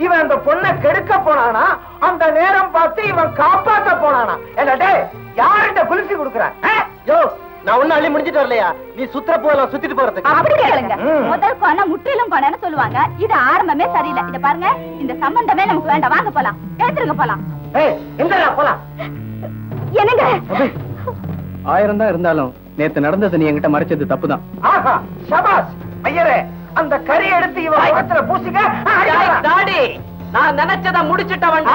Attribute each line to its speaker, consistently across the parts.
Speaker 1: இவன் அந்த பொண்ணை கெடுக்க போனானா, அந்த நேரம் பார்த்து இவன் காப்பாத்த போனானா? என்னடே யார்கிட்ட குளிச்சு கொடுக்குறான்? நான் ஒண்ணு அள்ளி முடிஞ்சிட்டு வரலையா? நீ சுத்துற போலாம், சுத்திட்டு போறதுக்கு.
Speaker 2: அப்படி கேளுங்க. முதல் கோண முற்றிலும் கோணன்னு சொல்லுவாங்க. இது ஆரம்பமே சரியில்லை. இத பாருங்க, இந்த சம்பந்தமே நமக்கு வேண்டாம். வாங்க போலாம், எடுத்துருங்க போலாம்.
Speaker 1: எங்கடா போலாம்?
Speaker 2: என்னங்க
Speaker 3: 1000 தான் இருந்தாலும் நேத்து நடந்தது நீ என்கிட்ட மறைச்சது தப்புதான்.
Speaker 1: ஆஹா, ஷபாஷ் ஐயரே. அந்த கறி எடுத்து இவன் முகத்துல பூசிக்க.
Speaker 4: டாடி, நான் நினைச்சத முடிச்சிட்டவன்.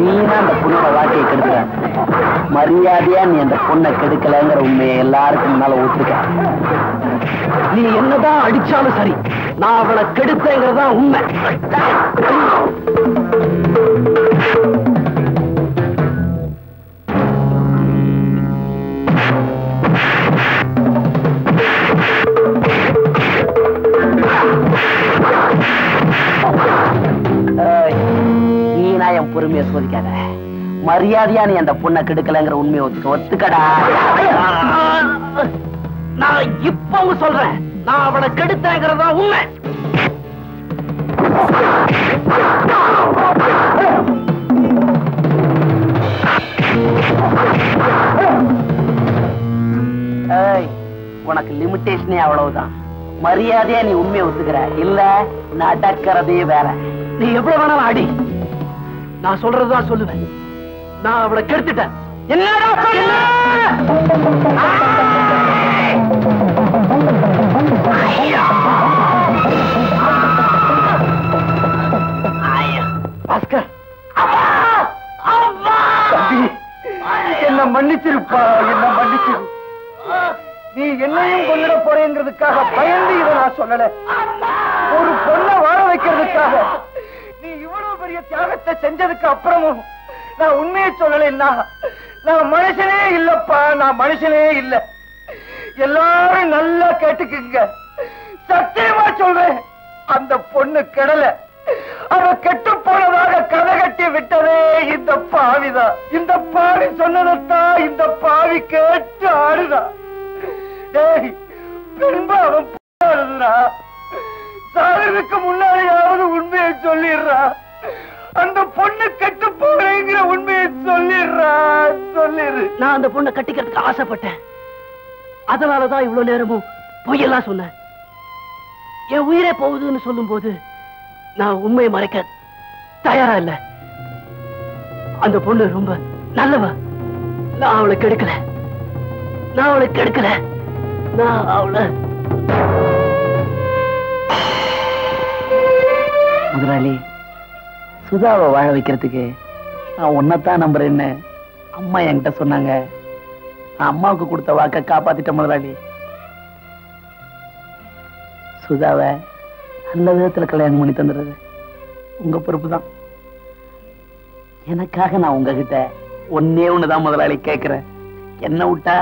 Speaker 5: நீனா அந்த பொண்ணோட வாழ்க்கையை கெடுக்கிற, மரியாதையா நீ அந்த பொண்ணை கெடுக்கலங்கிற உண்மையை எல்லாருக்கும் முன்னால ஒத்துக்க. நீ என்னதான் அடிச்சாலும் சரி, நான் அவளை கெடுத்தேங்கிறதா உண்மை. நீனா என் பொறுமையை சோதிக்காத. மரியாதையா நீ அந்த பொண்ணை கெடுக்கலங்கிற உண்மையை ஒத்துக்கடா. நான் இப்பவும் சொல்றேன், நான் அவளை கெடுத்தேங்கிறதா உண்மை. உனக்கு லிமிட்டேஷனே அவ்வளவுதான். மரியாதையா நீ உண்மையை ஒத்துக்கிற, இல்ல நடக்கிறதே வேற. நீ எவ்வளவு வேணாலும் அடி, நான் சொல்றதுதான் சொல்லுவேன். நான் அவளை கெடுத்துட்டேன். என்னடா சொல்ல?
Speaker 1: பாஸ்கர், என்ன மன்னிச்சிருப்பா, என்ன மன்னிச்சிரு. நீ என்னையும் கொண்டுட போறேங்கிறதுக்காக பயந்து இதை நான் சொல்லல. ஒரு பொண்ணை வாழ வைக்கிறதுக்காக நீ இவ்வளவு பெரிய தியாகத்தை செஞ்சதுக்கு அப்புறமும் நான் உண்மையை சொல்லலைன்னா நான் மனுஷனே இல்லப்பா, நான் மனுஷனே இல்ல. எல்லாரும் நல்லா கேட்டுக்குங்க, சத்தியமா சொல்றேன். அந்த பொண்ணு கெடல, அவ கெட்டு போனதாக கதை கட்டி விட்டதே இந்த பாவிதான். இந்த பாவி சொன்னதான் இந்த பாவி கேட்டு ஆடுதான். பின்பு அவன் சாகிறதுக்கு முன்னாடியாவது உண்மையை சொல்லிடுறா. அந்த பொண்ணு கெட்டு போறேங்கிற உண்மையை சொல்லிடுறா, சொல்லிடு.
Speaker 5: நான் அந்த பொண்ணை கட்டிக்கிறதுக்கு ஆசைப்பட்டேன். அதனாலதான் இவ்வளவு நேரமும் பொய்யெல்லாம் சொன்னேன். என் உயிரே போகுதுன்னு சொல்லும் போது நான் உண்மையை மறைக்க தயாரா இல்ல. அந்த பொண்ணு ரொம்ப நல்லவ. நான் அவளை கெடுக்கல, நான் அவளை கெடுக்கல. நான் அவளை முதலாளி சுதாவை வாழ வைக்கிறதுக்கு நான் உன்னைத்தான் நம்புறேன்னு அம்மா என்கிட்ட சொன்னாங்க. நான் அம்மாவுக்கு கொடுத்த வாக்க காப்பாத்திட்ட முதலாளி. சுதாவை நல்ல விதத்துல கல்யாணம் பண்ணி தந்துடுறது உங்க பொறுப்பு தான். எனக்காக நான் உங்ககிட்ட ஒன்னே ஒண்ணுதான் முதலாளி கேட்கிறேன். என்ன விட்டா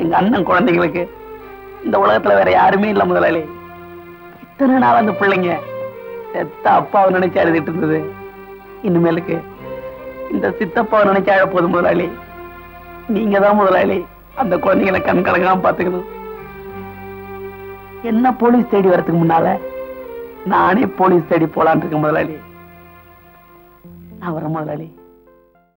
Speaker 5: எங்க அண்ணன் குழந்தைங்களுக்கு இந்த உலகத்துல வேற யாருமே இல்ல முதலாளி. இத்தனை நாள் அந்த பிள்ளைங்க செத்த அப்பாவை நினைச்சு அழுதுட்டு இருந்தது, இனிமேலுக்கு இந்த சித்தப்பாவை நினைச்சு அழ போதும் முதலாளி. நீங்க தான் முதலாளி அந்த குழந்தைங்களை கண் கலங்காம பாத்துக்கணும். என்ன போலீஸ் தேடி வரதுக்கு முன்னால நானே போலீஸ் தேடி போலான் இருக்கேன் முதலாளி. நான் வரேன் முதலாளி.